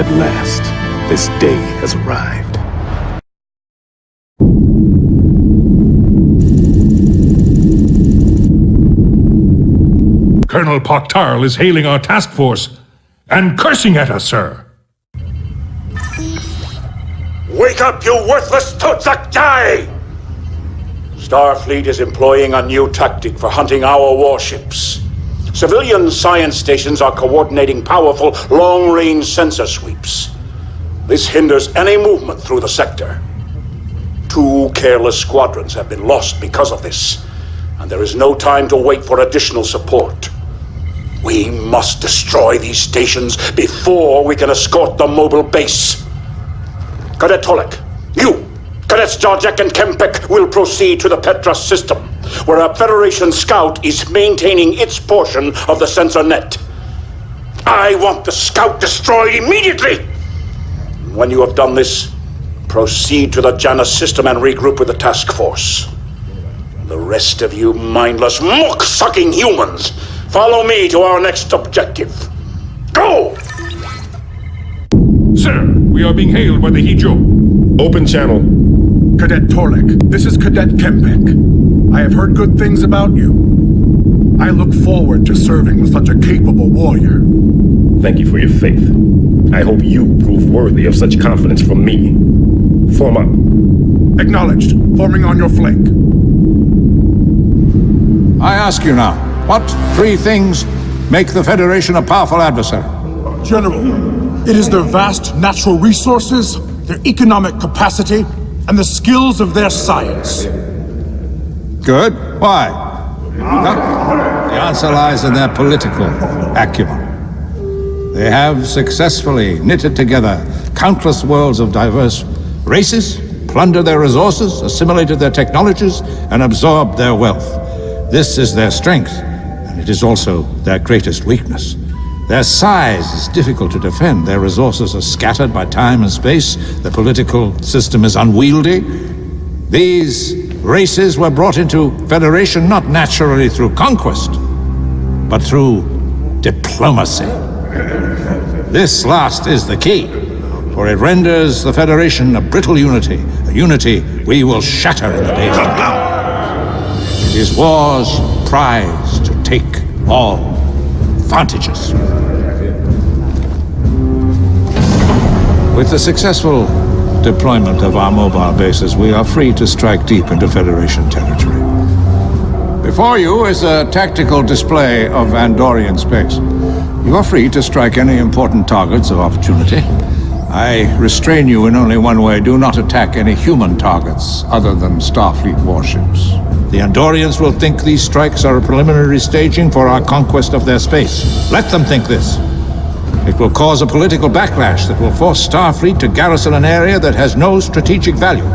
At last, this day has arrived. Colonel Paktarl is hailing our task force and cursing at us, sir. Wake up, you worthless Totsak Jai! Starfleet is employing a new tactic for hunting our warships. Civilian science stations are coordinating powerful, long-range sensor sweeps. This hinders any movement through the sector. 2 careless squadrons have been lost because of this, and there is no time to wait for additional support. We must destroy these stations before we can escort the mobile base. Cadet Tolek, you, Cadets Jarjek and Kempek will proceed to the Petra system, where a Federation scout is maintaining its portion of the sensor net. I want the scout destroyed immediately! When you have done this, proceed to the Janus system and regroup with the task force. The rest of you mindless, muck-sucking humans, follow me to our next objective. Go! Sir, we are being hailed by the Hijo. Open channel. Cadet Torlek, this is Cadet Kempek. I have heard good things about you. I look forward to serving with such a capable warrior. Thank you for your faith. I hope you prove worthy of such confidence from me. Form up. Acknowledged. Forming on your flank. I ask you now, what 3 things make the Federation a powerful adversary? General, it is their vast natural resources, their economic capacity, and the skills of their science. Good. Why? No. The answer lies in their political acumen. They have successfully knitted together countless worlds of diverse races, plundered their resources, assimilated their technologies, and absorbed their wealth. This is their strength, and it is also their greatest weakness. Their size is difficult to defend. Their resources are scattered by time and space. The political system is unwieldy. These races were brought into Federation not naturally through conquest, but through diplomacy. This last is the key, for it renders the Federation a brittle unity, a unity we will shatter in the days to come. It is war's prize to take all advantages. With the successful deployment of our mobile bases, we are free to strike deep into Federation territory. Before you is a tactical display of Andorian space. You are free to strike any important targets of opportunity. I restrain you in only one way. Do not attack any human targets other than Starfleet warships. The Andorians will think these strikes are a preliminary staging for our conquest of their space. Let them think this. It will cause a political backlash that will force Starfleet to garrison an area that has no strategic value.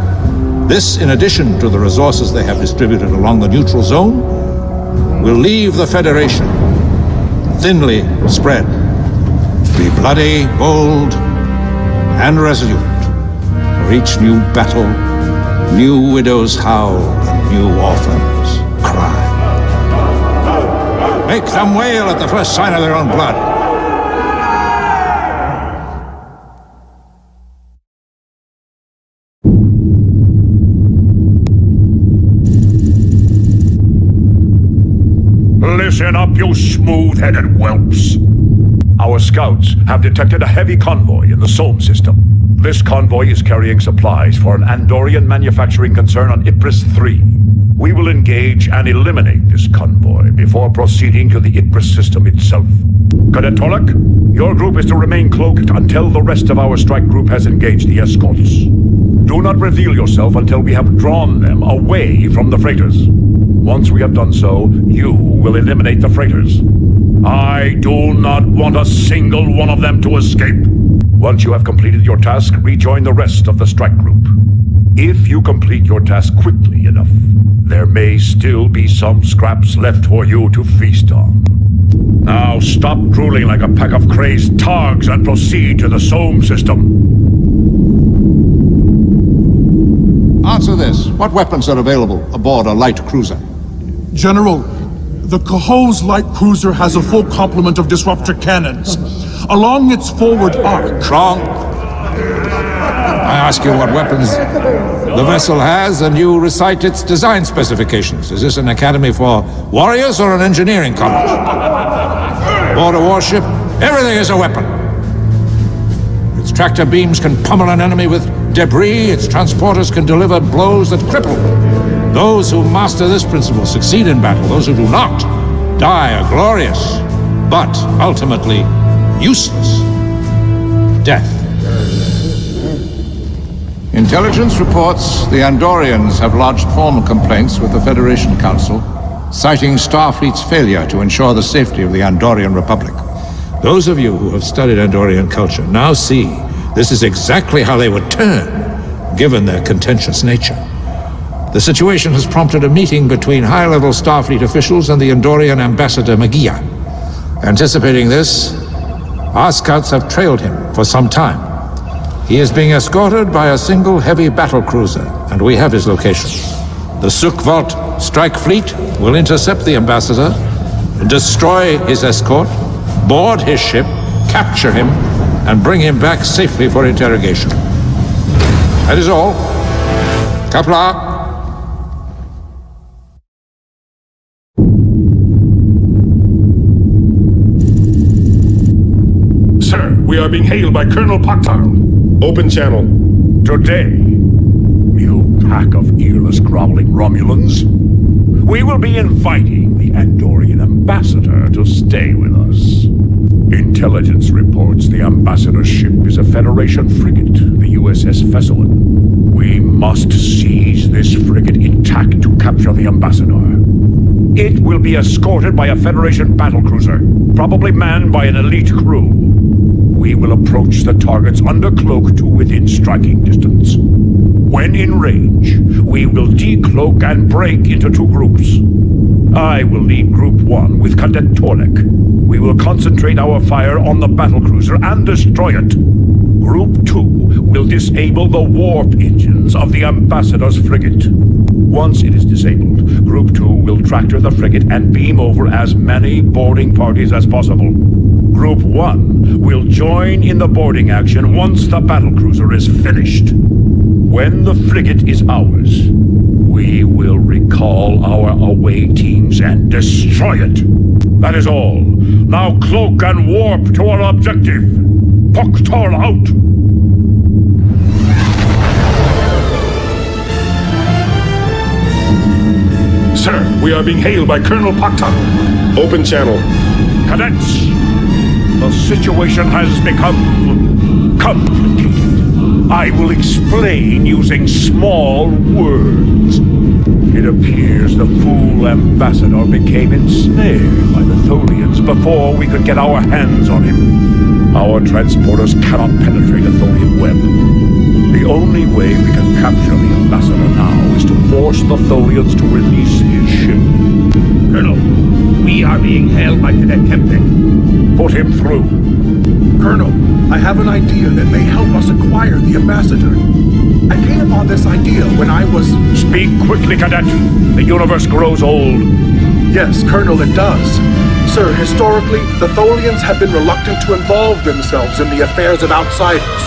This, in addition to the resources they have distributed along the neutral zone, will leave the Federation thinly spread. Be bloody, bold, and resolute. For each new battle, new widows howl and new orphans cry. Make them wail at the first sign of their own blood. Listen up, you smooth-headed whelps. Our scouts have detected a heavy convoy in the Somme system. This convoy is carrying supplies for an Andorian manufacturing concern on Ypres 3. We will engage and eliminate this convoy before proceeding to the Ypres system itself. Cadet Tolek, your group is to remain cloaked until the rest of our strike group has engaged the escorts. Do not reveal yourself until we have drawn them away from the freighters. Once we have done so, you will eliminate the freighters. I do not want a single one of them to escape. Once you have completed your task, rejoin the rest of the strike group. If you complete your task quickly enough, there may still be some scraps left for you to feast on. Now stop drooling like a pack of crazed targs and proceed to the Somme system. Answer this. What weapons are available aboard a light cruiser? General, the Caho's light cruiser has a full complement of disruptor cannons. along its forward arc. Wrong. I ask you what weapons the vessel has, and you recite its design specifications. Is this an academy for warriors or an engineering college? Aboard a warship, everything is a weapon. Its tractor beams can pummel an enemy with debris. Its transporters can deliver blows that cripple. Those who master this principle succeed in battle. Those who do not die a glorious, but ultimately useless death. Intelligence reports the Andorians have lodged formal complaints with the Federation Council, citing Starfleet's failure to ensure the safety of the Andorian Republic. Those of you who have studied Andorian culture now see this is exactly how they would turn, given their contentious nature. The situation has prompted a meeting between high-level Starfleet officials and the Andorian ambassador Magia. Anticipating this, our scouts have trailed him for some time. He is being escorted by a single heavy battlecruiser, and we have his location. The Sukhvalt strike fleet will intercept the ambassador, destroy his escort, board his ship, capture him, and bring him back safely for interrogation. That is all. Kapla. Sir, we are being hailed by Colonel Paktal. Open channel. Today, you pack of earless, groveling Romulans, we will be inviting the Andorian ambassador to stay with us. Intelligence reports the ambassador's ship is a Federation frigate, the USS Fesselin. We must seize this frigate intact to capture the ambassador. It will be escorted by a Federation battlecruiser, probably manned by an elite crew. We will approach the targets under cloak to within striking distance. When in range, we will decloak and break into two groups. I will lead Group 1 with Cadet Torek. We will concentrate our fire on the battlecruiser and destroy it. Group 2 will disable the warp engines of the Ambassador's frigate. Once it is disabled, Group 2 will tractor the frigate and beam over as many boarding parties as possible. Group 1 will join in the boarding action once the battlecruiser is finished. When the frigate is ours, we will recall our away teams and destroy it. That is all. Now cloak and warp to our objective. Paktal out! Sir, we are being hailed by Colonel Paktal. Open channel. Cadets, the situation has become complicated. I will explain using small words. It appears the fool ambassador became ensnared by the Tholians before we could get our hands on him. Our transporters cannot penetrate a Tholian web. The only way we can capture the ambassador now is to force the Tholians to release his ship. Colonel, we are being hailed by Cadet Kempek. Put him through. Colonel, I have an idea that may help us acquire the ambassador. I came upon this idea when I was... Speak quickly, Cadet. The universe grows old. Yes, Colonel, it does. Sir, historically, the Tholians have been reluctant to involve themselves in the affairs of outsiders.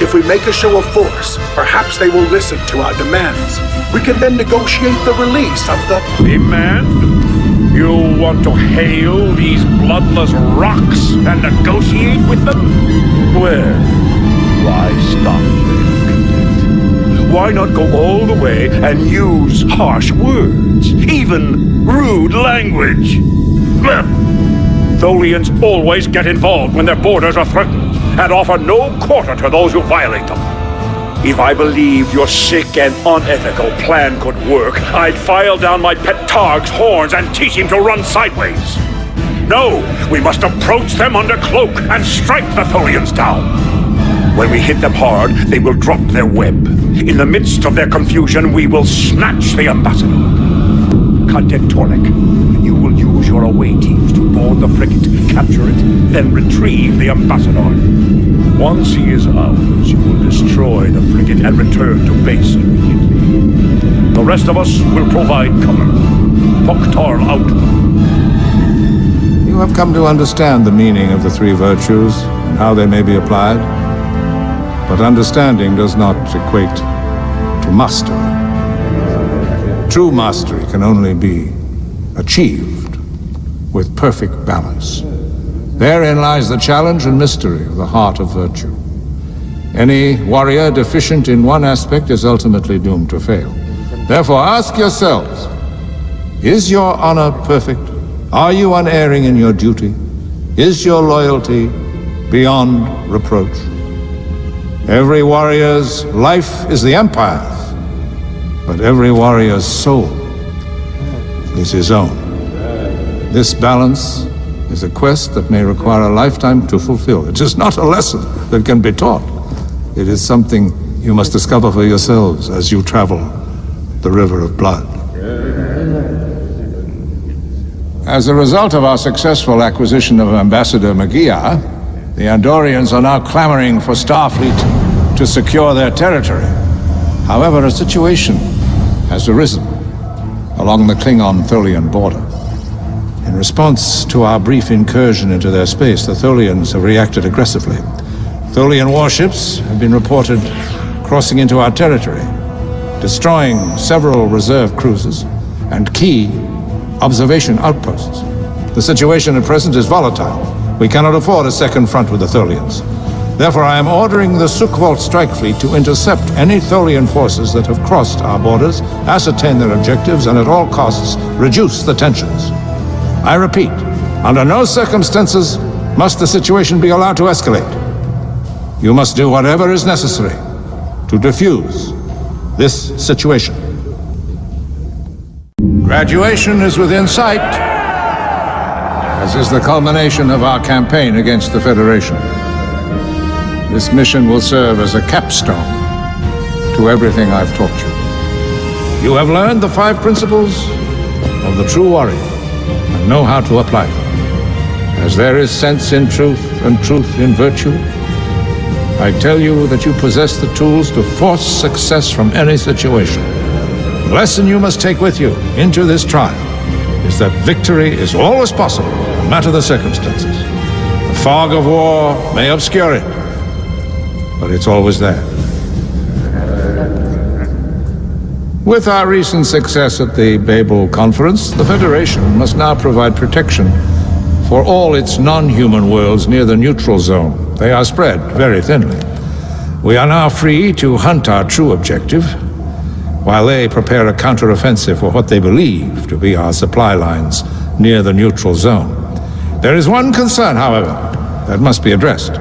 If we make a show of force, perhaps they will listen to our demands. We can then negotiate the release of the... Demand? You want to hail these bloodless rocks and negotiate with them? Well, why stop there? Why not go all the way and use harsh words, even rude language? Tholians always get involved when their borders are threatened and offer no quarter to those who violate them. If I believed your sick and unethical plan could work, I'd file down my pet Targ's horns and teach him to run sideways. No, we must approach them under cloak and strike the Tholians down. When we hit them hard, they will drop their web. In the midst of their confusion, we will snatch the ambassador. Cadet Torek, you will use your away teams to board the frigate, capture it, then retrieve the ambassador. Once he is ours, you will destroy the frigate and return to base immediately. The rest of us will provide cover. Paktal out. You have come to understand the meaning of the three virtues and how they may be applied. But understanding does not equate to mastery. True mastery can only be achieved with perfect balance. Therein lies the challenge and mystery of the heart of virtue. Any warrior deficient in one aspect is ultimately doomed to fail. Therefore, ask yourselves, is your honor perfect? Are you unerring in your duty? Is your loyalty beyond reproach? Every warrior's life is the empire's, but every warrior's soul is his own. This balance is a quest that may require a lifetime to fulfill. It is not a lesson that can be taught. It is something you must discover for yourselves as you travel the river of blood. As a result of our successful acquisition of Ambassador Magia, the Andorians are now clamoring for Starfleet to secure their territory. However, a situation has arisen along the Klingon-Tholian border. In response to our brief incursion into their space, the Tholians have reacted aggressively. Tholian warships have been reported crossing into our territory, destroying several reserve cruisers and key observation outposts. The situation at present is volatile. We cannot afford a second front with the Tholians. Therefore, I am ordering the Sukhvolt strike fleet to intercept any Tholian forces that have crossed our borders, ascertain their objectives, and at all costs reduce the tensions. I repeat, under no circumstances must the situation be allowed to escalate. You must do whatever is necessary to defuse this situation. Graduation is within sight, as is the culmination of our campaign against the Federation. This mission will serve as a capstone to everything I've taught you. You have learned the 5 principles of the true warrior and know how to apply them. As there is sense in truth and truth in virtue, I tell you that you possess the tools to force success from any situation. The lesson you must take with you into this trial is that victory is always possible, no matter the circumstances. The fog of war may obscure it, but it's always there. With our recent success at the Babel Conference, the Federation must now provide protection for all its non-human worlds near the neutral zone. They are spread very thinly. We are now free to hunt our true objective, while they prepare a counteroffensive for what they believe to be our supply lines near the neutral zone. There is one concern, however, that must be addressed.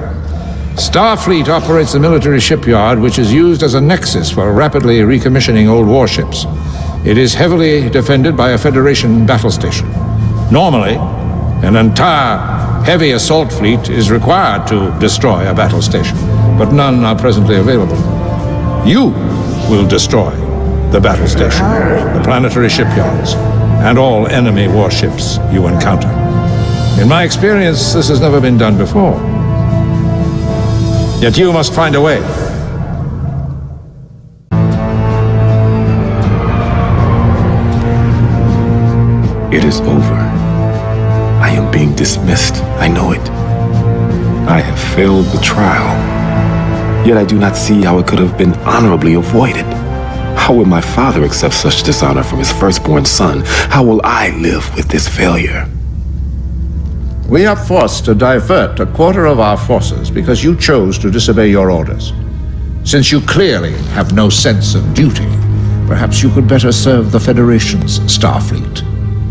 Starfleet operates a military shipyard which is used as a nexus for rapidly recommissioning old warships. It is heavily defended by a Federation battle station. Normally, an entire heavy assault fleet is required to destroy a battle station, but none are presently available. You will destroy the battle station, the planetary shipyards, and all enemy warships you encounter. In my experience, this has never been done before. Yet you must find a way. It is over. I am being dismissed. I know it. I have failed the trial. Yet I do not see how it could have been honorably avoided. How would my father accept such dishonor from his firstborn son? How will I live with this failure? We are forced to divert a quarter of our forces because you chose to disobey your orders. Since you clearly have no sense of duty, perhaps you could better serve the Federation's Starfleet.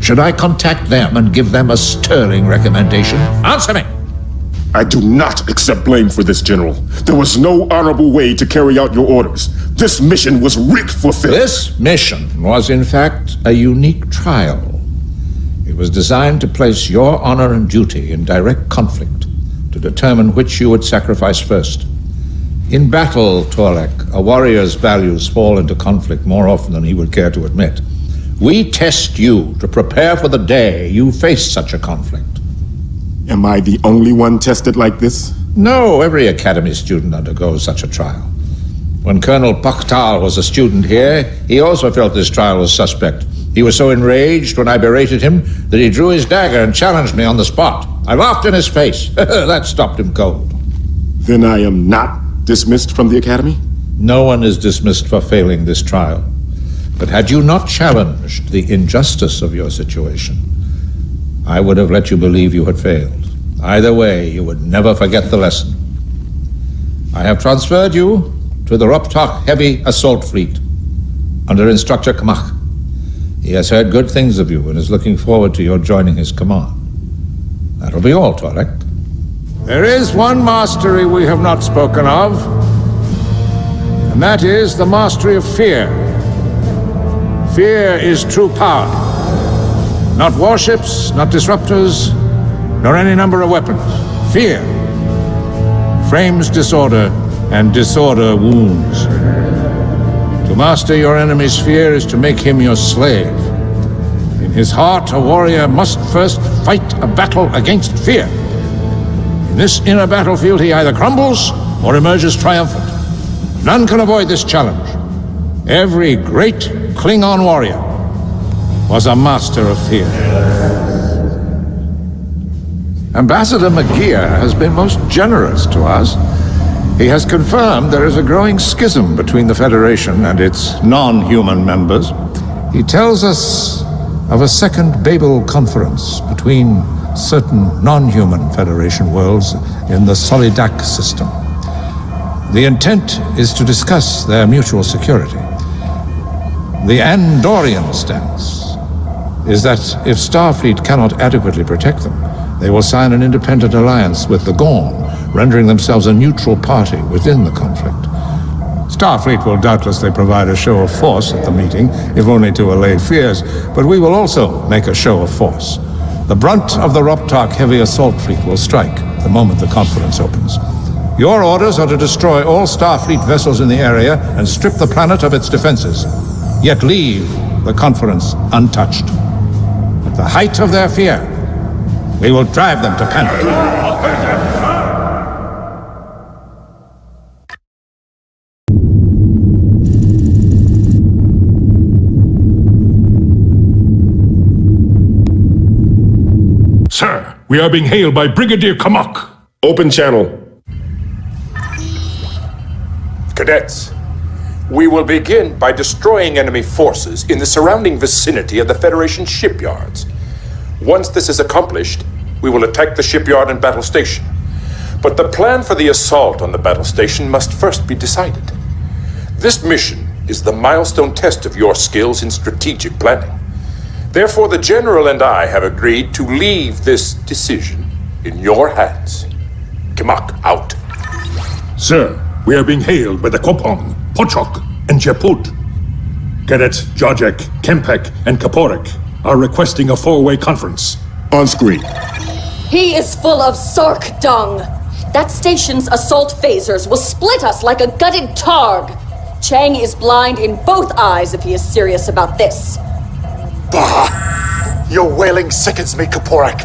Should I contact them and give them a sterling recommendation? Answer me! I do not accept blame for this, General. There was no honorable way to carry out your orders. This mission was rigged for failure. This mission was, in fact, a unique trial. It was designed to place your honor and duty in direct conflict to determine which you would sacrifice first. In battle, Torlek, a warrior's values fall into conflict more often than he would care to admit. We test you to prepare for the day you face such a conflict. Am I the only one tested like this? No, every academy student undergoes such a trial. When Colonel Bakhtal was a student here, he also felt this trial was suspect. He was so enraged when I berated him that he drew his dagger and challenged me on the spot. I laughed in his face. That stopped him cold. Then I am not dismissed from the Academy? No one is dismissed for failing this trial. But had you not challenged the injustice of your situation, I would have let you believe you had failed. Either way, you would never forget the lesson. I have transferred you to the Roptok Heavy Assault Fleet under Instructor Kamach. He has heard good things of you and is looking forward to your joining his command. That'll be all, Torek. There is one mastery we have not spoken of, and that is the mastery of fear. Fear is true power. Not warships, not disruptors, nor any number of weapons. Fear frames disorder, and disorder wounds. To master your enemy's fear is to make him your slave. In his heart, a warrior must first fight a battle against fear. In this inner battlefield, he either crumbles or emerges triumphant. None can avoid this challenge. Every great Klingon warrior was a master of fear. Ambassador McGear has been most generous to us. He has confirmed there is a growing schism between the Federation and its non-human members. He tells us of a second Babel conference between certain non-human Federation worlds in the Solidak system. The intent is to discuss their mutual security. The Andorian stance is that if Starfleet cannot adequately protect them, they will sign an independent alliance with the Gorn, rendering themselves a neutral party within the conflict. Starfleet will doubtlessly provide a show of force at the meeting, if only to allay fears, but we will also make a show of force. The brunt of the Roptok Heavy Assault Fleet will strike the moment the conference opens. Your orders are to destroy all Starfleet vessels in the area and strip the planet of its defenses, yet leave the conference untouched. At the height of their fear, we will drive them to panic. Sir, we are being hailed by Brigadier Kamach. Open channel. Cadets, we will begin by destroying enemy forces in the surrounding vicinity of the Federation shipyards. Once this is accomplished, we will attack the shipyard and battle station. But the plan for the assault on the battle station must first be decided. This mission is the milestone test of your skills in strategic planning. Therefore, the General and I have agreed to leave this decision in your hands. Kamach, out. Sir, we are being hailed by the Kopong, Pochok, and Japut. Cadets Jajek, Kempek, and Kaporek are requesting a four-way conference. On screen. He is full of Sark dung. That station's assault phasers will split us like a gutted targ. Chang is blind in both eyes if he is serious about this. Bah! Your wailing sickens me, Kaporek.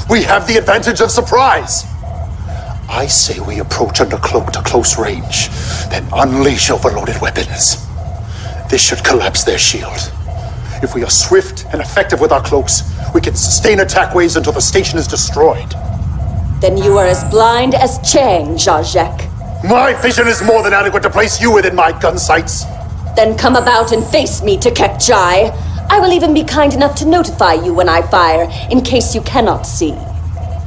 We have the advantage of surprise. I say we approach under cloak to close range, then unleash overloaded weapons. This should collapse their shield. If we are swift and effective with our cloaks, we can sustain attack waves until the station is destroyed. Then you are as blind as Chang, Jajek. My vision is more than adequate to place you within my gun sights. Then come about and face me, Tekekjai. I will even be kind enough to notify you when I fire, in case you cannot see.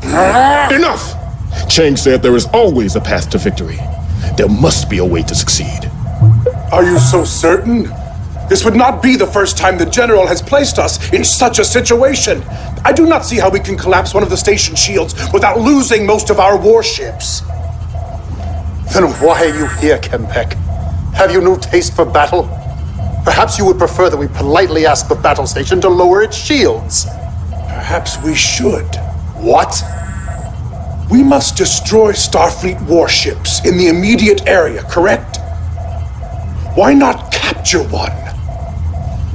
Enough! Chang said there is always a path to victory. There must be a way to succeed. Are you so certain? This would not be the first time the General has placed us in such a situation. I do not see how we can collapse one of the station shields without losing most of our warships. Then why are you here, Kempek? Have you no taste for battle? Perhaps you would prefer that we politely ask the battle station to lower its shields. Perhaps we should. What? We must destroy Starfleet warships in the immediate area, correct? Why not capture one?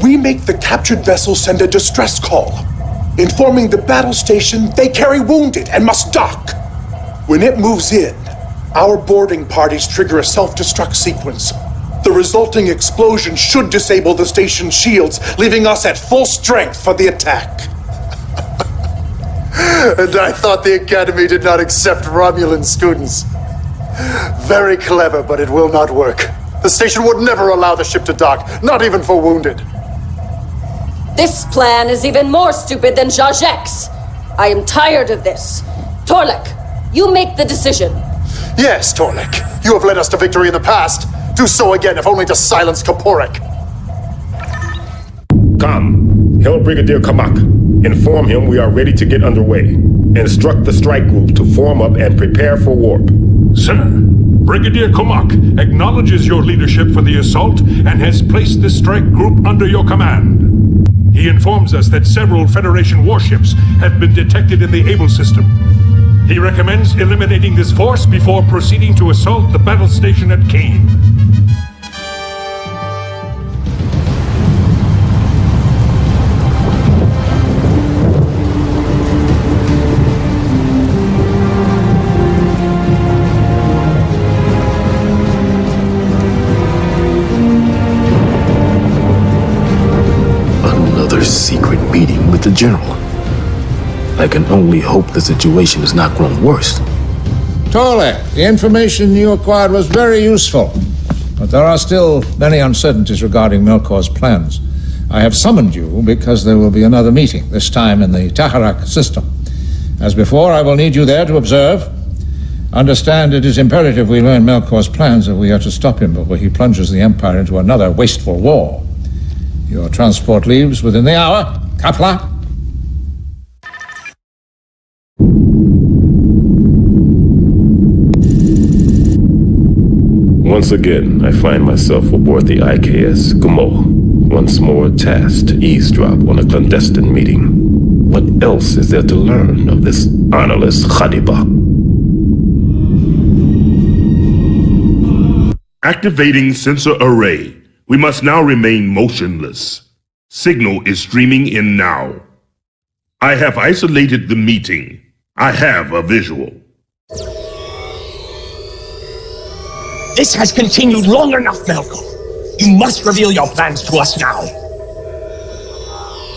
We make the captured vessel send a distress call, informing the battle station they carry wounded and must dock. When it moves in, our boarding parties trigger a self-destruct sequence. The resulting explosion should disable the station's shields, leaving us at full strength for the attack. And I thought the Academy did not accept Romulan students. Very clever, but it will not work. The station would never allow the ship to dock, not even for wounded. This plan is even more stupid than Zhazek's. I am tired of this. Torlek, you make the decision. Yes, Torlek. You have led us to victory in the past. Do so again, if only to silence Kaporek. Come. Hail Brigadier Kamak. Inform him we are ready to get underway. Instruct the strike group to form up and prepare for warp. Sir, Brigadier Kamak acknowledges your leadership for the assault and has placed the strike group under your command. He informs us that several Federation warships have been detected in the Able system. He recommends eliminating this force before proceeding to assault the battle station at Kane. Another secret meeting with the General. I can only hope the situation has not grown worse. Torlek, the information you acquired was very useful, but there are still many uncertainties regarding Melkor's plans. I have summoned you because there will be another meeting, this time in the Taharak system. As before, I will need you there to observe. Understand it is imperative we learn Melkor's plans if we are to stop him before he plunges the Empire into another wasteful war. Your transport leaves within the hour. Kapla. Once again, I find myself aboard the IKS Gumo, once more tasked to eavesdrop on a clandestine meeting. What else is there to learn of this honorless Khadiba? Activating sensor array. We must now remain motionless. Signal is streaming in now. I have isolated the meeting. I have a visual. This has continued long enough, Melkor. You must reveal your plans to us now.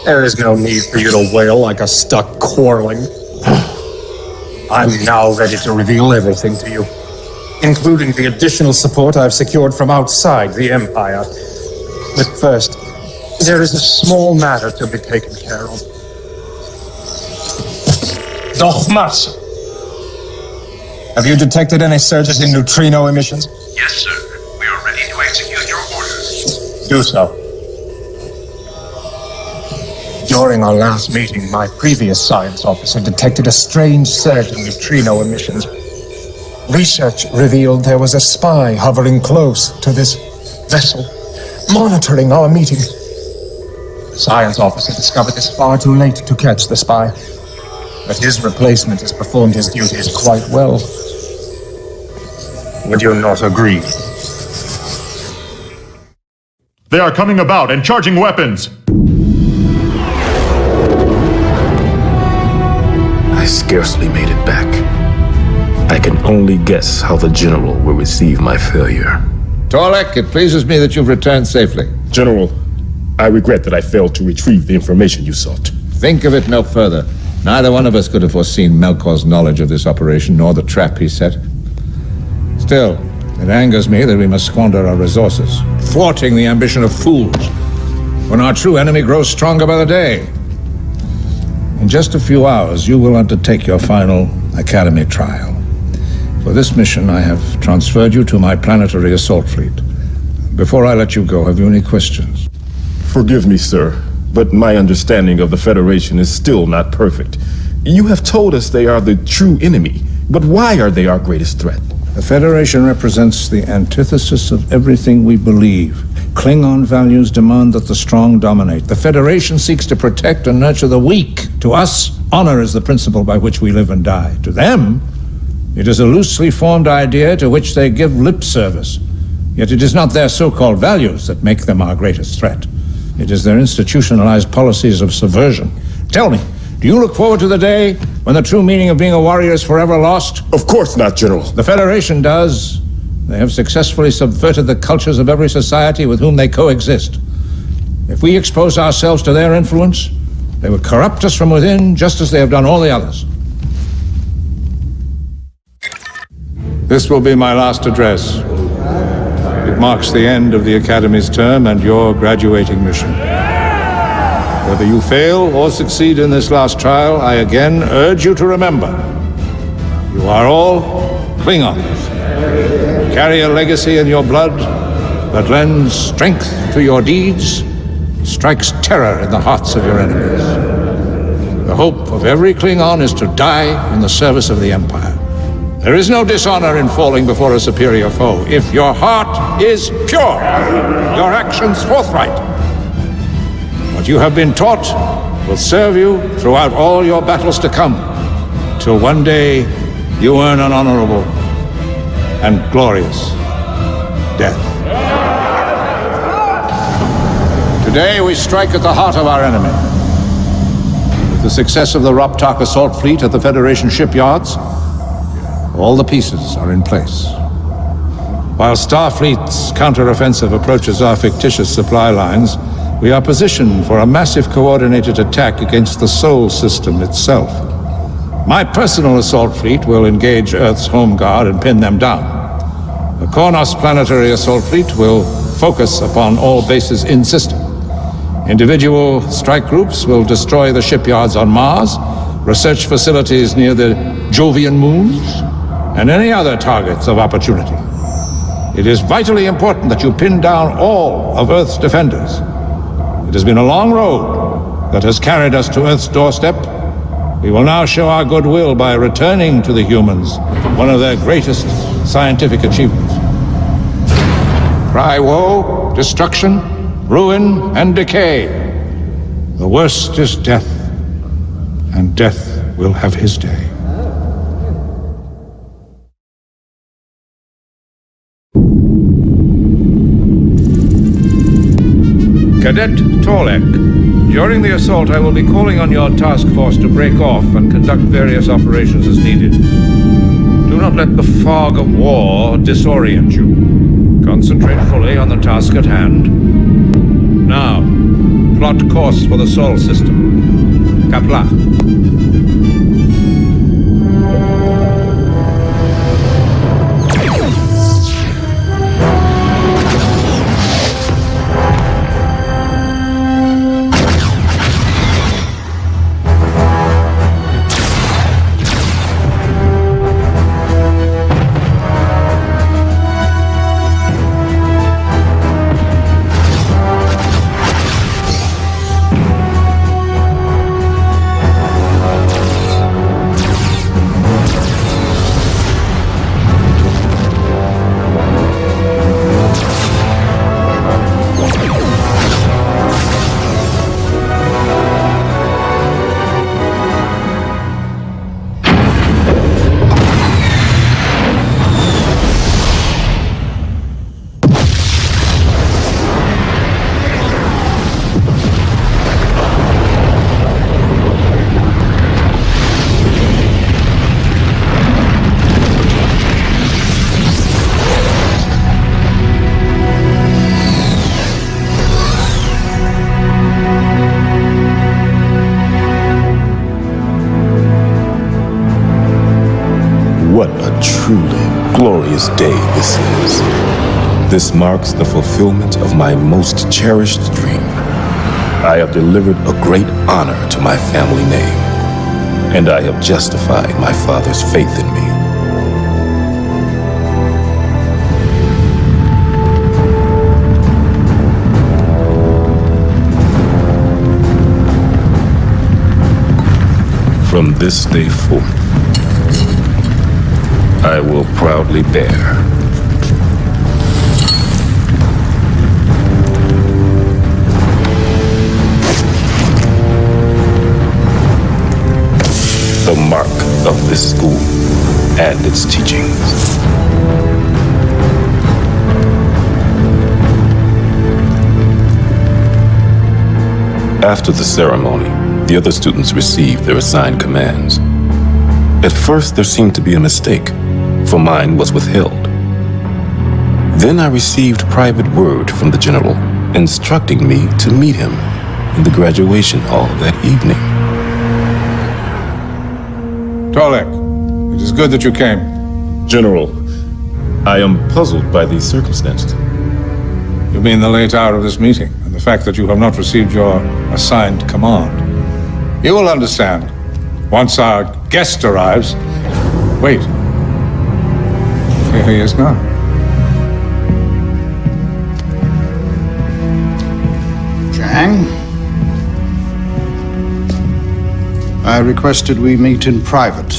There is no need for you to wail like a stuck quarreling. I'm now ready to reveal everything to you, including the additional support I've secured from outside the Empire. But first, there is a small matter to be taken care of. Dochmas! Have you detected any surges in neutrino emissions? Yes, sir. We are ready to execute your orders. Do so. During our last meeting, my previous science officer detected a strange surge in neutrino emissions. Research revealed there was a spy hovering close to this vessel, monitoring our meeting. The science officer discovered this far too late to catch the spy, but his replacement has performed his duties quite well. Would you not agree? They are coming about and charging weapons! I scarcely made it back. I can only guess how the General will receive my failure. Torlek, it pleases me that you've returned safely. General, I regret that I failed to retrieve the information you sought. Think of it no further. Neither one of us could have foreseen Melkor's knowledge of this operation, nor the trap he set. Still, it angers me that we must squander our resources, thwarting the ambition of fools, when our true enemy grows stronger by the day. In just a few hours, you will undertake your final Academy trial. For this mission, I have transferred you to my planetary assault fleet. Before I let you go, have you any questions? Forgive me, sir, but my understanding of the Federation is still not perfect. You have told us they are the true enemy, but why are they our greatest threat? The Federation represents the antithesis of everything we believe. Klingon values demand that the strong dominate. The Federation seeks to protect and nurture the weak. To us, honor is the principle by which we live and die. To them, it is a loosely formed idea to which they give lip service. Yet it is not their so-called values that make them our greatest threat. It is their institutionalized policies of subversion. Tell me, do you look forward to the day when the true meaning of being a warrior is forever lost? Of course not, General. The Federation does, They have successfully subverted the cultures of every society with whom they coexist. If we expose ourselves to their influence, they will corrupt us from within, just as they have done all the others. This will be my last address. It marks the end of the Academy's term and your graduating mission. Whether you fail or succeed in this last trial, I again urge you to remember, you are all Klingons. You carry a legacy in your blood that lends strength to your deeds, strikes terror in the hearts of your enemies. The hope of every Klingon is to die in the service of the Empire. There is no dishonor in falling before a superior foe. If your heart is pure, your actions forthright. What you have been taught will serve you throughout all your battles to come, till one day you earn an honorable and glorious death. Today we strike at the heart of our enemy. With the success of the Roptak assault fleet at the Federation shipyards, all the pieces are in place. While Starfleet's counteroffensive approaches our fictitious supply lines, we are positioned for a massive coordinated attack against the Sol system itself. My personal assault fleet will engage Earth's home guard and pin them down. The Kornos planetary assault fleet will focus upon all bases in system. Individual strike groups will destroy the shipyards on Mars, research facilities near the Jovian moons, and any other targets of opportunity. It is vitally important that you pin down all of Earth's defenders. It has been a long road that has carried us to Earth's doorstep. We will now show our goodwill by returning to the humans one of their greatest scientific achievements. Cry woe, destruction, ruin, and decay. The worst is death, and death will have his day. Cadet Torlek, during the assault I will be calling on your task force to break off and conduct various operations as needed. Do not let the fog of war disorient you. Concentrate fully on the task at hand. Now, plot course for the Sol system. Kapla. What a truly glorious day this is. This marks the fulfillment of my most cherished dream. I have delivered a great honor to my family name, and I have justified my father's faith in me. From this day forth, I will proudly bear the mark of this school and its teachings. After the ceremony, the other students received their assigned commands. At first, there seemed to be a mistake, for mine was withheld. Then I received private word from the general, instructing me to meet him in the graduation hall that evening. Tolek, it is good that you came. General, I am puzzled by these circumstances. You mean the late hour of this meeting, and the fact that you have not received your assigned command. You will understand once our guest arrives. Wait. Here he is now. Chang? I requested we meet in private.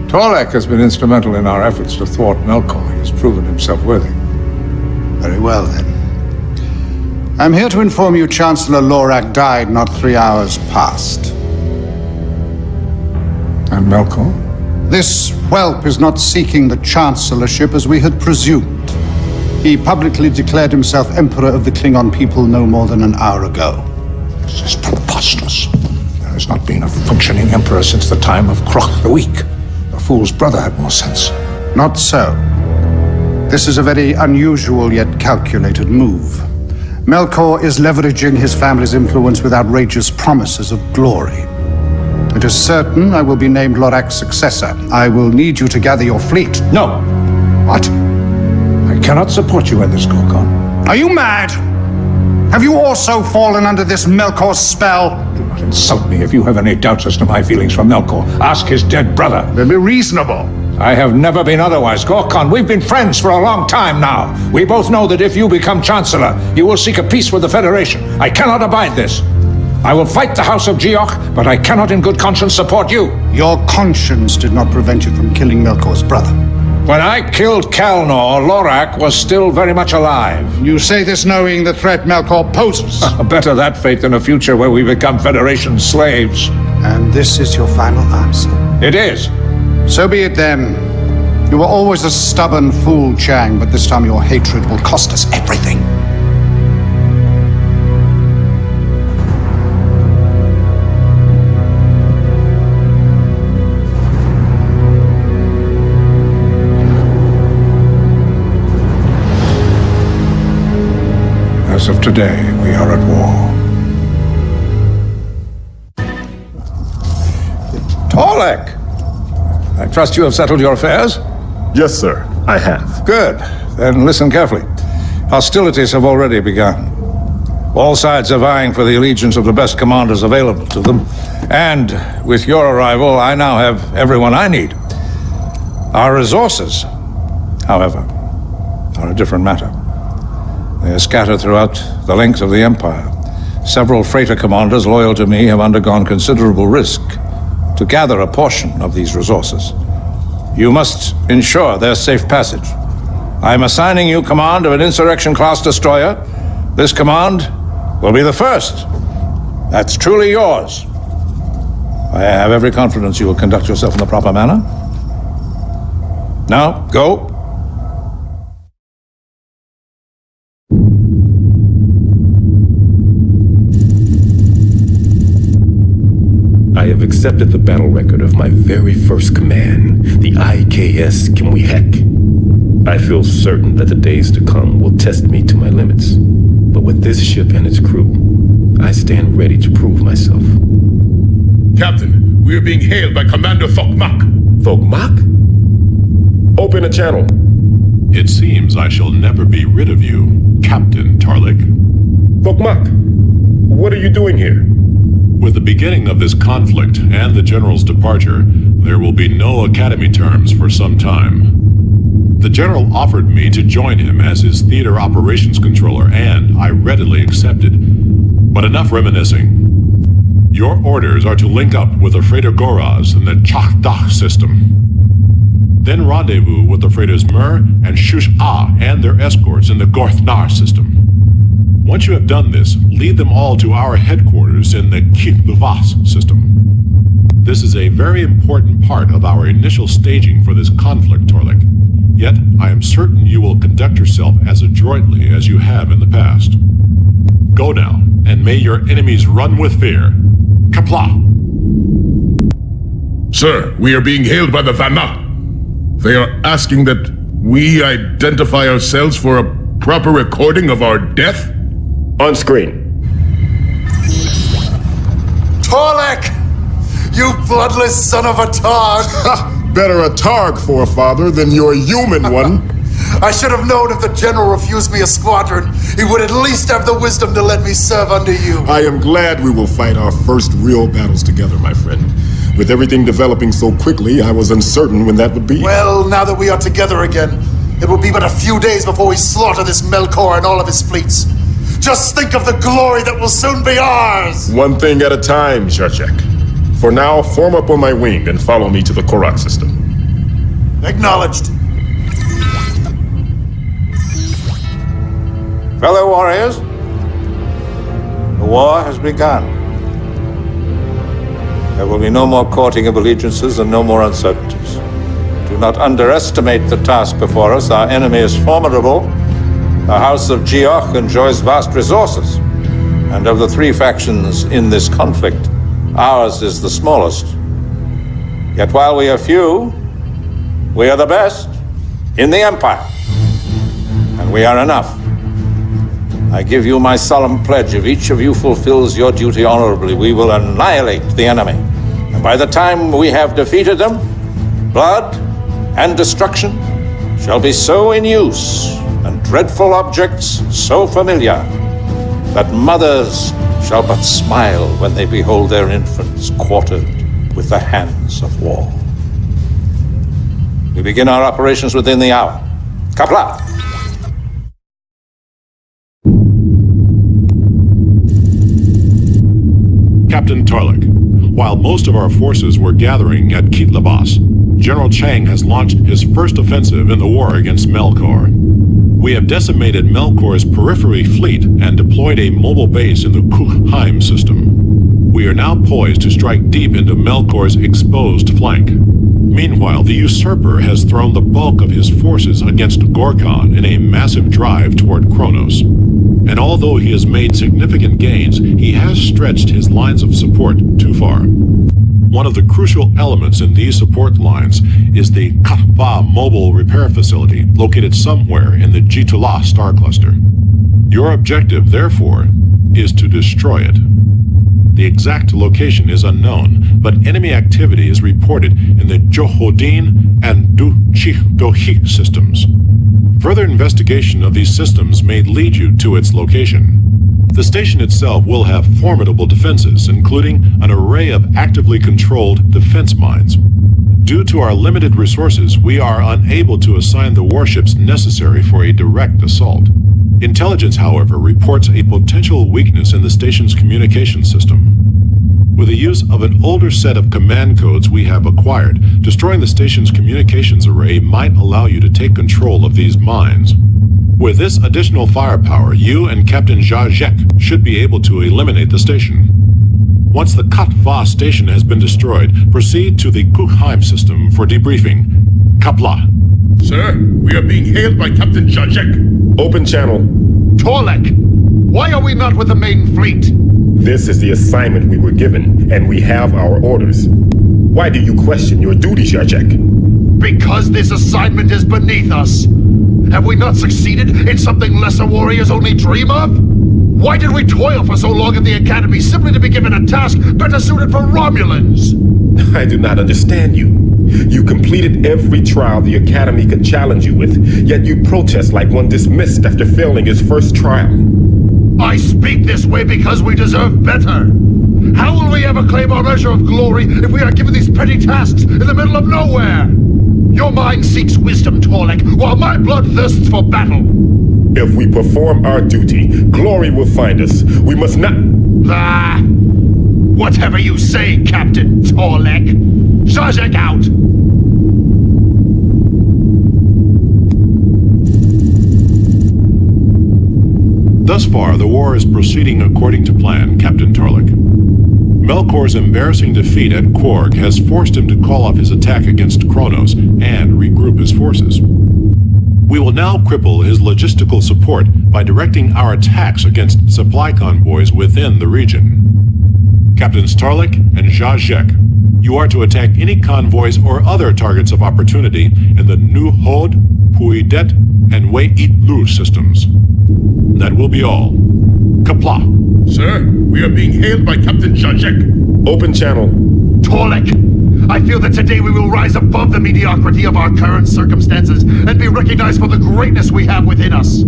Tolek has been instrumental in our efforts to thwart Melkor. He has proven himself worthy. Very well, then. I'm here to inform you Chancellor Lorak died not 3 hours past. And Melkor? This whelp is not seeking the chancellorship as we had presumed. He publicly declared himself Emperor of the Klingon people no more than an hour ago. This is preposterous. There has not been a functioning emperor since the time of Krok the Weak. The fool's brother had more sense. Not so. This is a very unusual yet calculated move. Melkor is leveraging his family's influence with outrageous promises of glory. It is certain I will be named Lorak's successor. I will need you to gather your fleet. No. What? I cannot support you in this, Gorkon. Are you mad? Have you also fallen under this Melkor spell? Do not insult me. If you have any doubts as to my feelings for Melkor, ask his dead brother. Then be reasonable. I have never been otherwise, Gorkon. We've been friends for a long time now. We both know that if you become Chancellor, you will seek a peace with the Federation. I cannot abide this. I will fight the House of Geoch, but I cannot in good conscience support you. Your conscience did not prevent you from killing Melkor's brother. When I killed Kalnor, Lorak was still very much alive. You say this knowing the threat Melkor poses. Better that fate than a future where we become Federation slaves. And this is your final answer? It is. So be it then. You were always a stubborn fool, Chang, but this time your hatred will cost us everything. As of today, we are at war. Tolek! I trust you have settled your affairs? Yes, sir, I have. Good. Then listen carefully. Hostilities have already begun. All sides are vying for the allegiance of the best commanders available to them. And with your arrival, I now have everyone I need. Our resources, however, are a different matter. They are scattered throughout the length of the Empire. Several freighter commanders loyal to me have undergone considerable risk to gather a portion of these resources. You must ensure their safe passage. I'm assigning you command of an insurrection-class destroyer. This command will be the first. That's truly yours. I have every confidence you will conduct yourself in the proper manner. Now, go. I have accepted the battle record of my very first command, the IKS Kimwehek. I feel certain that the days to come will test me to my limits. But with this ship and its crew, I stand ready to prove myself. Captain, we are being hailed by Commander Thokmak. Thokmak? Open a channel. It seems I shall never be rid of you, Captain Tarlik. Thokmak, what are you doing here? With the beginning of this conflict and the General's departure, there will be no Academy terms for some time. The General offered me to join him as his theater operations controller, and I readily accepted. But enough reminiscing. Your orders are to link up with the freighter Goraz in the Chakdah system. Then rendezvous with the freighters Mur and Shush-A and their escorts in the Gorthnar system. Once you have done this, lead them all to our headquarters in the Kit-Luvas system. This is a very important part of our initial staging for this conflict, Torlik. Yet, I am certain you will conduct yourself as adroitly as you have in the past. Go now, and may your enemies run with fear. Kapla! Sir, we are being hailed by the Vana. They are asking that We identify ourselves for a proper recording of our death? On screen. Torlek! You bloodless son of a Targ! Better a Targ, forefather, than your human one. I should have known if the general refused me a squadron, he would at least have the wisdom to let me serve under you. I am glad we will fight our first real battles together, my friend. With everything developing so quickly, I was uncertain when that would be. Well, now that we are together again, it will be but a few days before we slaughter this Melkor and all of his fleets. Just think of the glory that will soon be ours! One thing at a time, Zhazek. For now, form up on my wing and follow me to the Korak system. Acknowledged. Fellow warriors, the war has begun. There will be no more courting of allegiances and no more uncertainties. Do not underestimate the task before us. Our enemy is formidable. The House of Geoch enjoys vast resources. And of the three factions in this conflict, ours is the smallest. Yet while we are few, we are the best in the Empire. And we are enough. I give you my solemn pledge, if each of you fulfills your duty honorably, we will annihilate the enemy. And by the time we have defeated them, blood and destruction shall be so in use, and dreadful objects so familiar, that mothers shall but smile when they behold their infants quartered with the hands of war. We begin our operations within the hour. Kapla! Captain Tarlik, while most of our forces were gathering at Kitlabas, General Chang has launched his first offensive in the war against Melkor. We have decimated Melkor's periphery fleet and deployed a mobile base in the Kukheim system. We are now poised to strike deep into Melkor's exposed flank. Meanwhile, the usurper has thrown the bulk of his forces against Gorkon in a massive drive toward Kronos. And although he has made significant gains, he has stretched his lines of support too far. One of the crucial elements in these support lines is the Katva mobile repair facility located somewhere in the Jitula star cluster. Your objective, therefore, is to destroy it. The exact location is unknown, but enemy activity is reported in the Johodin and Duchich systems. Further investigation of these systems may lead you to its location. The station itself will have formidable defenses, including an array of actively controlled defense mines. Due to our limited resources, we are unable to assign the warships necessary for a direct assault. Intelligence, however, reports a potential weakness in the station's communication system. With the use of an older set of command codes we have acquired, destroying the station's communications array might allow you to take control of these mines. With this additional firepower, you and Captain Zhazek should be able to eliminate the station. Once the Katva station has been destroyed, proceed to the Kukheim system for debriefing. Kapla. Sir, we are being hailed by Captain Zhazek. Open channel. Torlek, why are we not with the main fleet? This is the assignment we were given, and we have our orders. Why do you question your duty, Zhazek? Because this assignment is beneath us. Have we not succeeded in something lesser warriors only dream of? Why did we toil for so long at the Academy simply to be given a task better suited for Romulans? I do not understand you. You completed every trial the Academy could challenge you with, yet you protest like one dismissed after failing his first trial. I speak this way because we deserve better. How will we ever claim our measure of glory if we are given these petty tasks in the middle of nowhere? Your mind seeks wisdom, Torlek, while my blood thirsts for battle. If we perform our duty, glory will find us. We must not... Ah! Whatever you say, Captain Torlek. Zhazek out! Thus far, the war is proceeding according to plan, Captain Tarlik. Melkor's embarrassing defeat at Korg has forced him to call off his attack against Kronos and regroup his forces. We will now cripple his logistical support by directing our attacks against supply convoys within the region. Captains Tarlik and Zhazek, you are to attack any convoys or other targets of opportunity in the New Hod, Puidet and Wei-It-Lu systems. That will be all. Kapla. Sir, we are being hailed by Captain Jacek. Open channel. Torlek, I feel that today we will rise above the mediocrity of our current circumstances and be recognized for the greatness we have within us.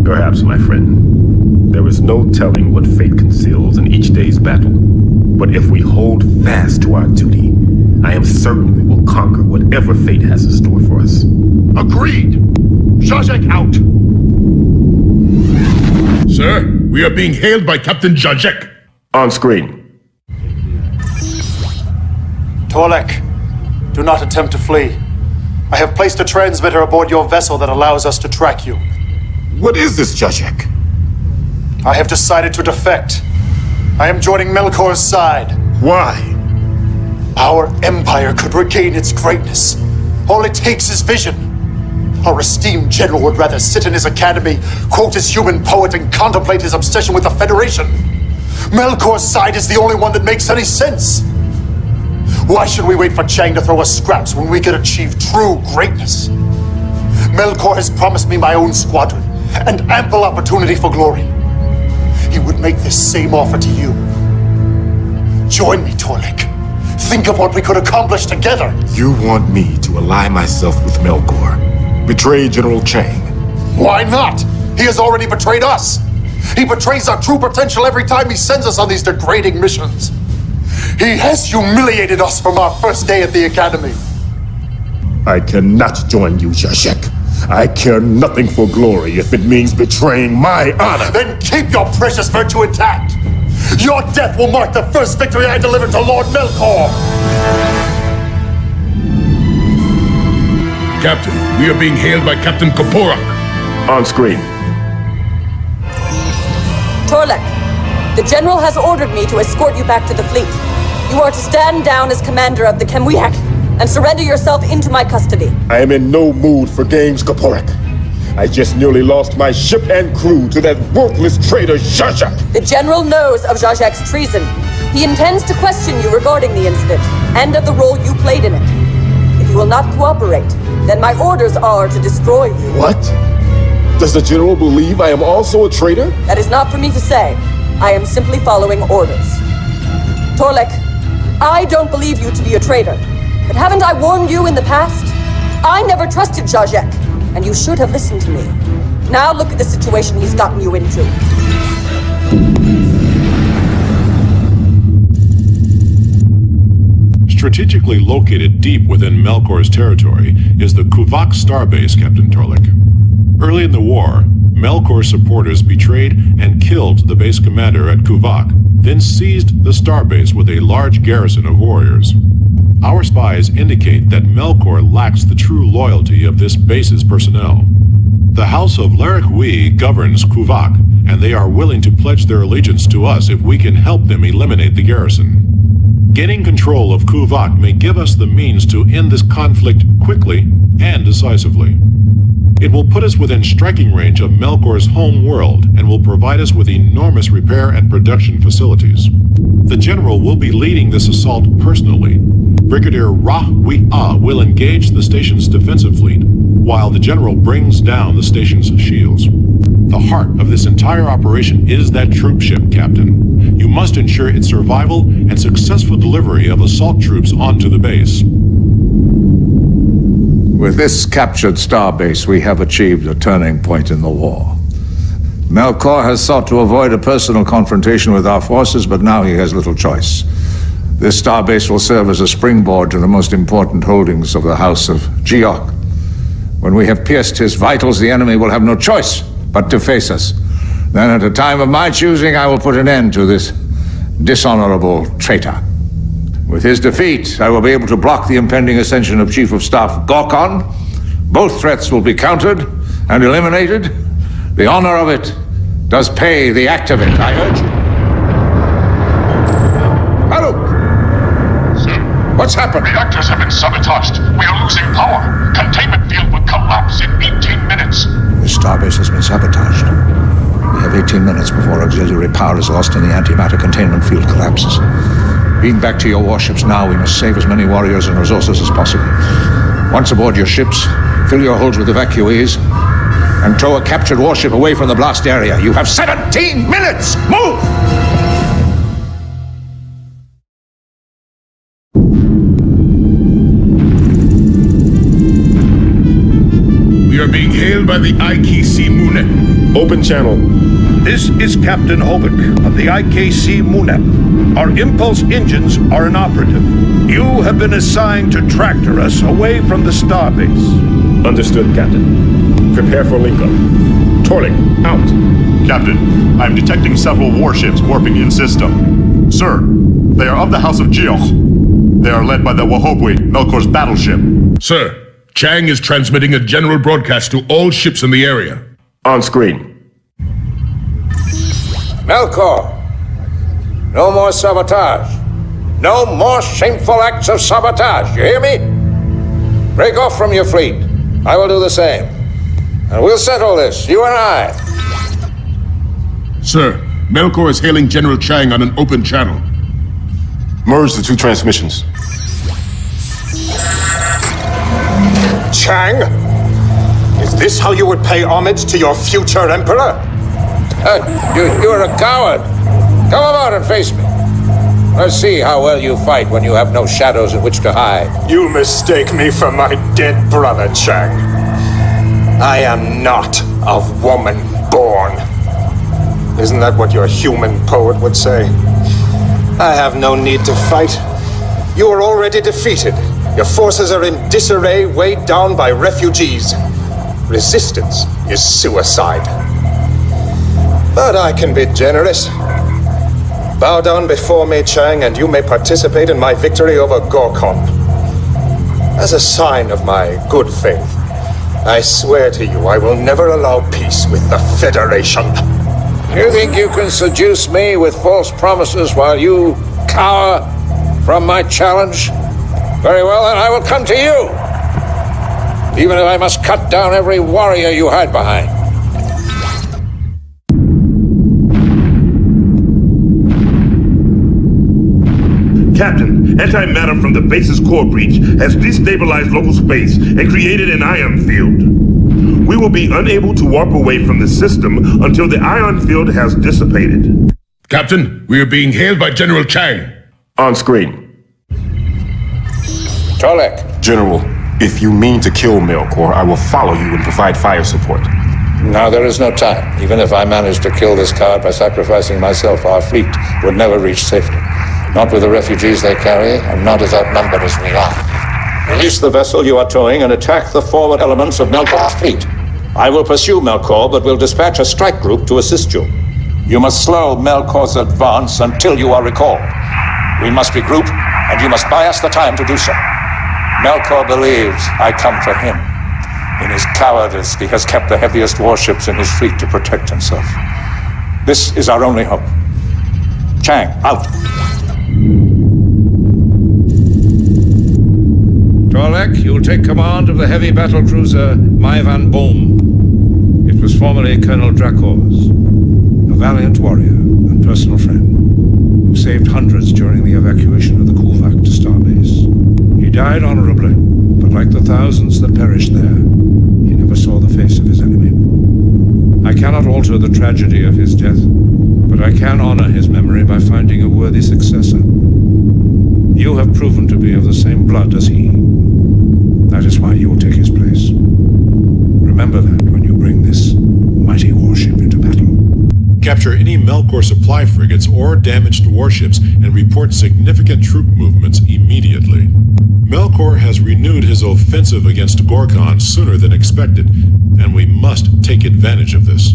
Perhaps, my friend. There is no telling what fate conceals in each day's battle. But if we hold fast to our duty, I am certain we will conquer whatever fate has in store for us. Agreed! Zajek out! Sir, we are being hailed by Captain Jacek. On screen. Torlek, do not attempt to flee. I have placed a transmitter aboard your vessel that allows us to track you. What is this, Jacek? I have decided to defect. I am joining Melkor's side. Why? Our empire could regain its greatness. All it takes is vision. Our esteemed general would rather sit in his academy, quote his human poet, and contemplate his obsession with the Federation. Melkor's side is the only one that makes any sense. Why should we wait for Chang to throw us scraps when we could achieve true greatness? Melkor has promised me my own squadron and ample opportunity for glory. He would make this same offer to you. Join me, Torlek. Think of what we could accomplish together. You want me to ally myself with Melkor, betray General Chang? Why not? He has already betrayed us. He betrays our true potential every time he sends us on these degrading missions. He has humiliated us from our first day at the Academy. I cannot join you, Jacek. I care nothing for glory if it means betraying my honor. Then keep your precious virtue intact. Your death will mark the first victory I deliver to Lord Melkor. Captain, we are being hailed by Captain Kaporak. On screen. Torlek, the General has ordered me to escort you back to the fleet. You are to stand down as commander of the Kemwiak and surrender yourself into my custody. I am in no mood for games, Kaporak. I just nearly lost my ship and crew to that worthless traitor, Zajek. The General knows of Zajek's treason. He intends to question you regarding the incident and of the role you played in it. If you will not cooperate, then my orders are to destroy you. What? Does the General believe I am also a traitor? That is not for me to say. I am simply following orders. Torlek, I don't believe you to be a traitor. But haven't I warned you in the past? I never trusted Zajek, and you should have listened to me. Now look at the situation he's gotten you into. Strategically located deep within Melkor's territory is the Kuvak starbase, Captain Torlek. Early in the war, Melkor supporters betrayed and killed the base commander at Kuvak, then seized the starbase with a large garrison of warriors. Our spies indicate that Melkor lacks the true loyalty of this base's personnel. The House of Larek governs Kuvak, and they are willing to pledge their allegiance to us if we can help them eliminate the garrison. Gaining control of Kuvak may give us the means to end this conflict quickly and decisively. It will put us within striking range of Melkor's home world and will provide us with enormous repair and production facilities. The General will be leading this assault personally. Brigadier Ra-Wi-Ah will engage the station's defensive fleet, while the General brings down the station's shields. The heart of this entire operation is that troop ship, Captain. You must ensure its survival and successful delivery of assault troops onto the base. With this captured starbase, we have achieved a turning point in the war. Melkor has sought to avoid a personal confrontation with our forces, but now he has little choice. This starbase will serve as a springboard to the most important holdings of the House of Geok. When we have pierced his vitals, the enemy will have no choice but to face us. Then at a time of my choosing, I will put an end to this dishonorable traitor. With his defeat, I will be able to block the impending ascension of Chief of Staff Gorkon. Both threats will be countered and eliminated. The honor of it does pay the act of it, I urge you. Haruk! Sir? What's happened? Reactors have been sabotaged. We are losing power. Containment field will collapse in 18 minutes. This starbase has been sabotaged. We have 18 minutes before auxiliary power is lost and the antimatter containment field collapses. Beam back to your warships now. We must save as many warriors and resources as possible. Once aboard your ships, Fill your holds with evacuees and tow a captured warship away from the blast area. You have 17 minutes! Move! We are being hailed by the IKC Munep. Open channel. This is Captain Hovick of the IKC Munep. Our impulse engines are inoperative. You have been assigned to tractor us away from the starbase. Understood, Captain. Prepare for link-up. Torlik, out. Captain, I'm detecting several warships warping in system. Sir, they are of the House of Geoch. They are led by the Wahobwe, Melkor's battleship. Sir, Chang is transmitting a general broadcast to all ships in the area. On screen. Melkor, no more sabotage. No more shameful acts of sabotage. You hear me? Break off from your fleet. I will do the same. And we'll settle this, you and I. Sir, Melkor is hailing General Chang on an open channel. Merge the two transmissions. Chang? Is this how you would pay homage to your future emperor? You're a coward. Come about and face me. Let's see how well you fight when you have no shadows in which to hide. You mistake me for my dead brother, Chang. I am not of woman born. Isn't that what your human poet would say? I have no need to fight. You are already defeated. Your forces are in disarray, weighed down by refugees. Resistance is suicide. But I can be generous. Bow down before me, Chang, and you may participate in my victory over Gorkon. As a sign of my good faith, I swear to you I will never allow peace with the Federation. You think you can seduce me with false promises while you cower from my challenge? Very well, then I will come to you. Even if I must cut down every warrior you hide behind. Captain, antimatter from the base's core breach has destabilized local space and created an ion field. We will be unable to warp away from the system until the ion field has dissipated. Captain, we are being hailed by General Chang. On screen. Torlik. General, if you mean to kill Melkor, I will follow you and provide fire support. Now there is no time. Even if I managed to kill this coward by sacrificing myself, our fleet would never reach safety. Not with the refugees they carry, and not as outnumbered as we are. Release the vessel you are towing and attack the forward elements of Melkor's fleet. I will pursue Melkor, but will dispatch a strike group to assist you. You must slow Melkor's advance until you are recalled. We must regroup, and you must buy us the time to do so. Melkor believes I come for him. In his cowardice, he has kept the heaviest warships in his fleet to protect himself. This is our only hope. Chang, out. Torlik, you'll take command of the heavy battlecruiser Maivan Bohm. It was formerly Colonel Dracor's, a valiant warrior and personal friend, who saved hundreds during the evacuation of the Kuvak to Starbase. He died honorably, but like the thousands that perished there, he never saw the face of his enemy. I cannot alter the tragedy of his death, but I can honor his memory by finding a worthy successor. You have proven to be of the same blood as he. That is why you will take his place. Remember that when you bring this mighty warship into battle. Capture any Melkor supply frigates or damaged warships and report significant troop movements immediately. Melkor has renewed his offensive against Gorkon sooner than expected, and we must take advantage of this.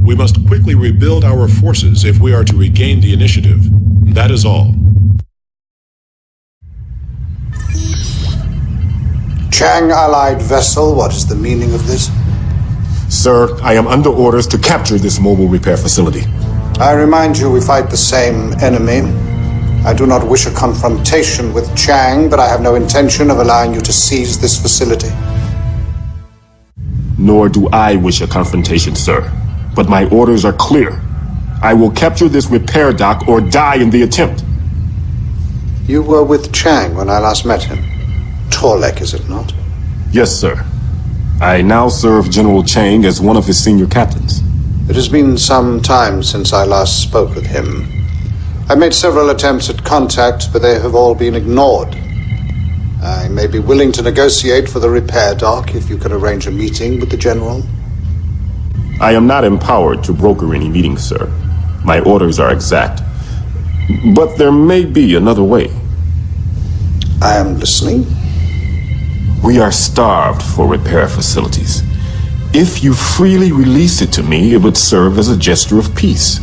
We must quickly rebuild our forces if we are to regain the initiative. That is all. Chang allied vessel, what is the meaning of this? Sir, I am under orders to capture this mobile repair facility. I remind you, we fight the same enemy. I do not wish a confrontation with Chang, but I have no intention of allowing you to seize this facility. Nor do I wish a confrontation, sir. But my orders are clear. I will capture this repair dock or die in the attempt. You were with Chang when I last met him. Torlik, is it not? Yes, sir. I now serve General Chang as one of his senior captains. It has been some time since I last spoke with him. I made several attempts at contact, but they have all been ignored. I may be willing to negotiate for the repair dock if you can arrange a meeting with the General. I am not empowered to broker any meetings, sir. My orders are exact. But there may be another way. I am listening. We are starved for repair facilities. If you freely release it to me, it would serve as a gesture of peace.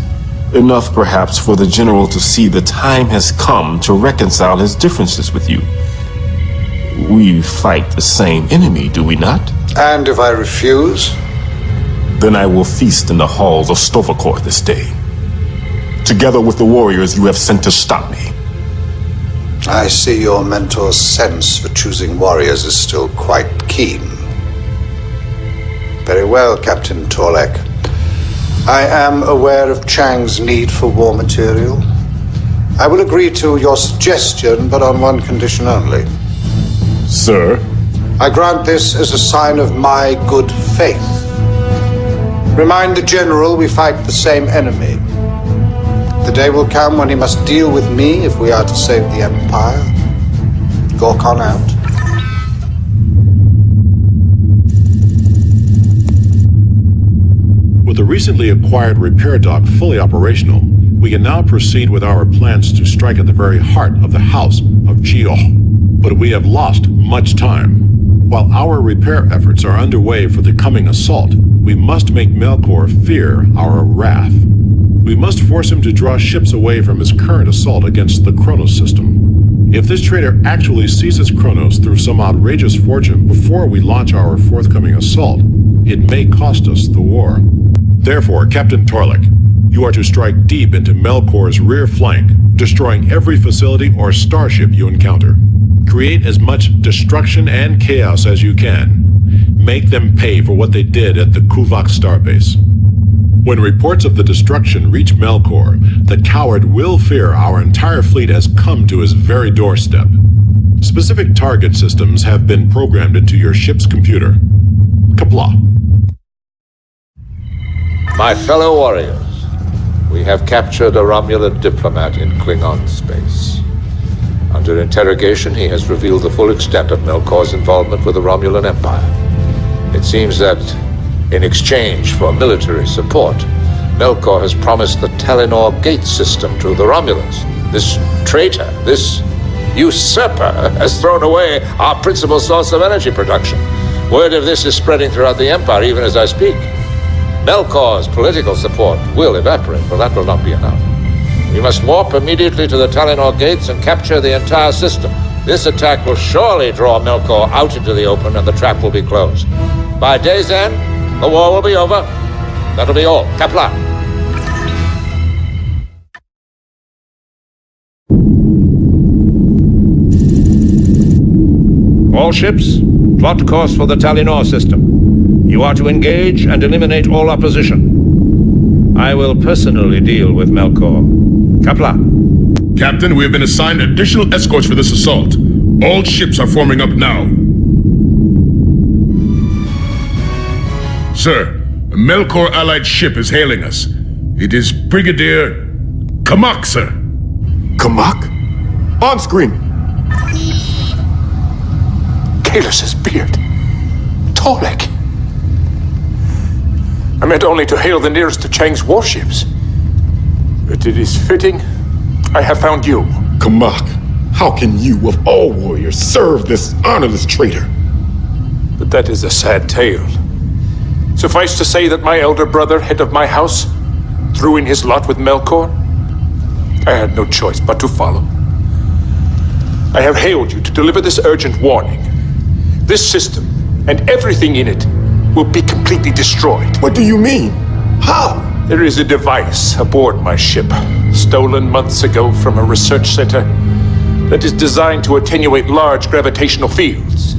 Enough, perhaps, for the General to see the time has come to reconcile his differences with you. We fight the same enemy, do we not? And if I refuse? Then I will feast in the halls of Stavokor this day, together with the warriors you have sent to stop me. I see your mentor's sense for choosing warriors is still quite keen. Very well, Captain Torlek. I am aware of Chang's need for war material. I will agree to your suggestion, but on one condition only. Sir? I grant this as a sign of my good faith. Remind the General we fight the same enemy. The day will come when he must deal with me if we are to save the Empire. Gorkon out. With the recently acquired repair dock fully operational, we can now proceed with our plans to strike at the very heart of the House of Jioh. But we have lost much time. While our repair efforts are underway for the coming assault, we must make Melkor fear our wrath. We must force him to draw ships away from his current assault against the Kronos system. If this traitor actually seizes Kronos through some outrageous fortune before we launch our forthcoming assault, it may cost us the war. Therefore, Captain Torlek, you are to strike deep into Melkor's rear flank, destroying every facility or starship you encounter. Create as much destruction and chaos as you can. Make them pay for what they did at the Kuvak starbase. When reports of the destruction reach Melkor, the coward will fear our entire fleet has come to his very doorstep. Specific target systems have been programmed into your ship's computer. Kapla. My fellow warriors, we have captured a Romulan diplomat in Klingon space. Under interrogation, he has revealed the full extent of Melkor's involvement with the Romulan Empire. It seems that, in exchange for military support, Melkor has promised the Telenor gate system to the Romulans. This traitor, this usurper, has thrown away our principal source of energy production. Word of this is spreading throughout the Empire, even as I speak. Melkor's political support will evaporate, but that will not be enough. We must warp immediately to the Telenor gates and capture the entire system. This attack will surely draw Melkor out into the open, and the trap will be closed. By day's end, the war will be over. That'll be all. Kapla. All ships, plot course for the Telenor system. You are to engage and eliminate all opposition. I will personally deal with Melkor. Kapla. Captain, we have been assigned additional escorts for this assault. All ships are forming up now. Sir, a Melkor allied ship is hailing us. It is Brigadier Kamak, sir. Kamak? On screen. Kalus's beard. Torlek. I meant only to hail the nearest to Chang's warships. But it is fitting I have found you. Kamak, how can you, of all warriors, serve this honorless traitor? But that is a sad tale. Suffice to say that my elder brother, head of my house, threw in his lot with Melkor. I had no choice but to follow. I have hailed you to deliver this urgent warning. This system, and everything in it, will be completely destroyed. What do you mean? How? There is a device aboard my ship, stolen months ago from a research center, that is designed to attenuate large gravitational fields.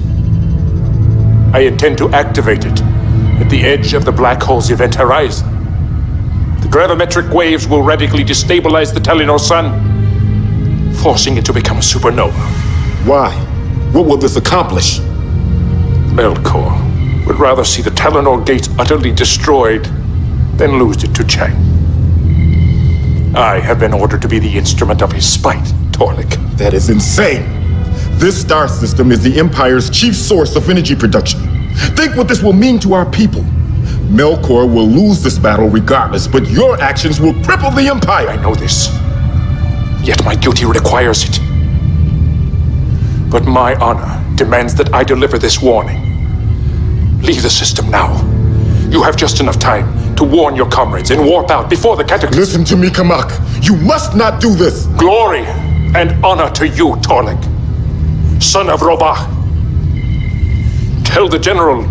I intend to activate it at the edge of the black hole's event horizon. The gravimetric waves will radically destabilize the Telenor sun, forcing it to become a supernova. Why? What will this accomplish? Melkor would rather see the Telenor gates utterly destroyed than lose it to Chang. I have been ordered to be the instrument of his spite, Torlik. That is insane. This star system is the Empire's chief source of energy production. Think what this will mean to our people. Melkor will lose this battle regardless, but your actions will cripple the Empire. I know this. Yet my duty requires it. But my honor demands that I deliver this warning. Leave the system now. You have just enough time to warn your comrades and warp out before the cataclysm. Listen to me, Kamak. You must not do this. Glory and honor to you, Torlik, son of Robah. Tell the general.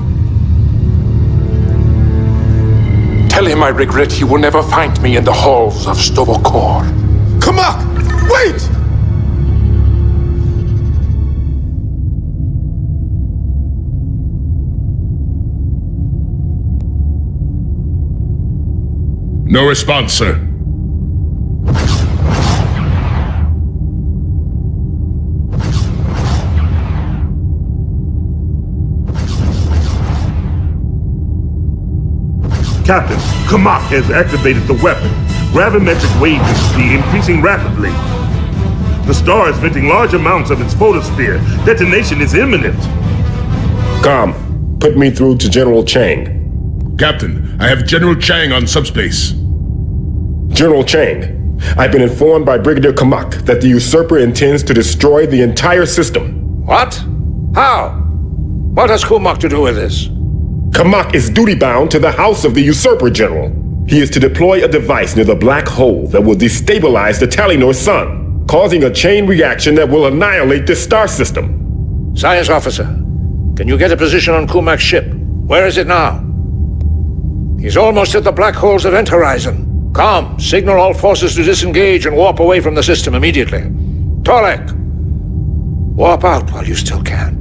Tell him I regret he will never find me in the halls of Stovokor. Kamak, wait! No response, sir. Captain, Kamak has activated the weapon. Gravimetric wave speed increasing rapidly. The star is venting large amounts of its photosphere. Detonation is imminent. Com, put me through to General Chang. Captain, I have General Chang on subspace. General Chang, I've been informed by Brigadier Kamak that the usurper intends to destroy the entire system. What? How? What has Kumak to do with this? Kamak is duty-bound to the House of the Usurper, General. He is to deploy a device near the black hole that will destabilize the Telenor sun, causing a chain reaction that will annihilate this star system. Science officer, can you get a position on Kumak's ship? Where is it now? He's almost at the black hole's event horizon. Com, signal all forces to disengage and warp away from the system immediately. Torlik, warp out while you still can.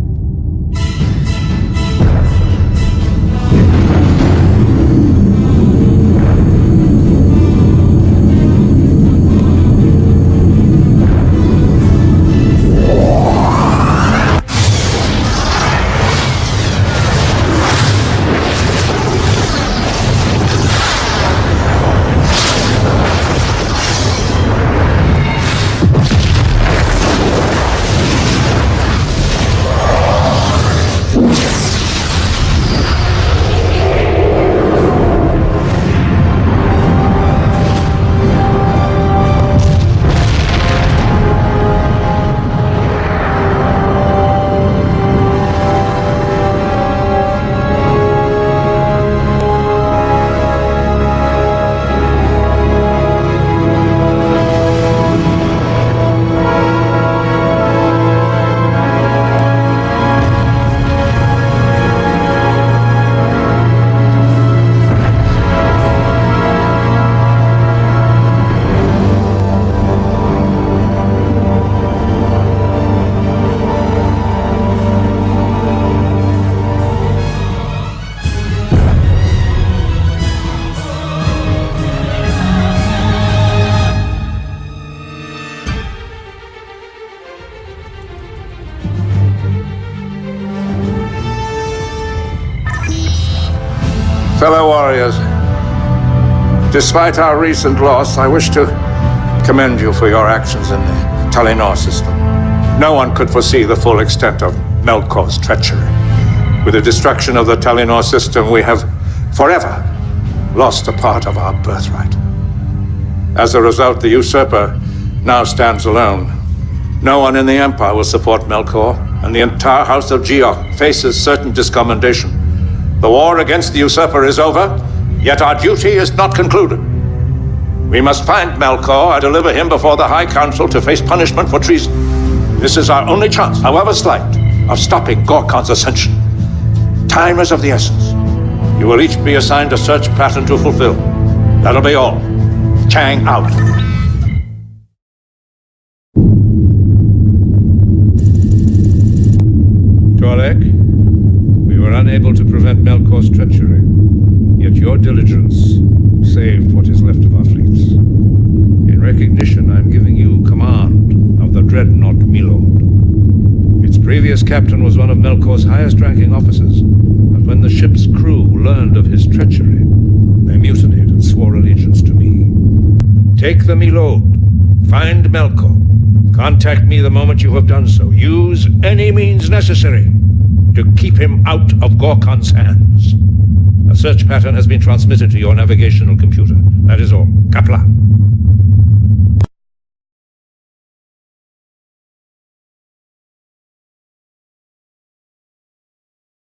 Fellow warriors, despite our recent loss, I wish to commend you for your actions in the Telenor system. No one could foresee the full extent of Melkor's treachery. With the destruction of the Telenor system, we have forever lost a part of our birthright. As a result, the usurper now stands alone. No one in the Empire will support Melkor, and the entire House of Geoch faces certain discommendation. The war against the usurper is over, yet our duty is not concluded. We must find Melkor and deliver him before the High Council to face punishment for treason. This is our only chance, however slight, of stopping Gorkon's ascension. Time is of the essence. You will each be assigned a search pattern to fulfill. That'll be all. Chang out. Torlik, we were unable to prevent Melkor's treachery, yet your diligence saved what is left of our fleets. In recognition, I am giving you command of the dreadnought Milord. Its previous captain was one of Melkor's highest-ranking officers, a when the ship's crew learned of his treachery, they mutinied and swore allegiance to me. Take the Milode. Find Melkor. Contact me the moment you have done so. Use any means necessary to keep him out of Gorkon's hands. A search pattern has been transmitted to your navigational computer. That is all. Kapla.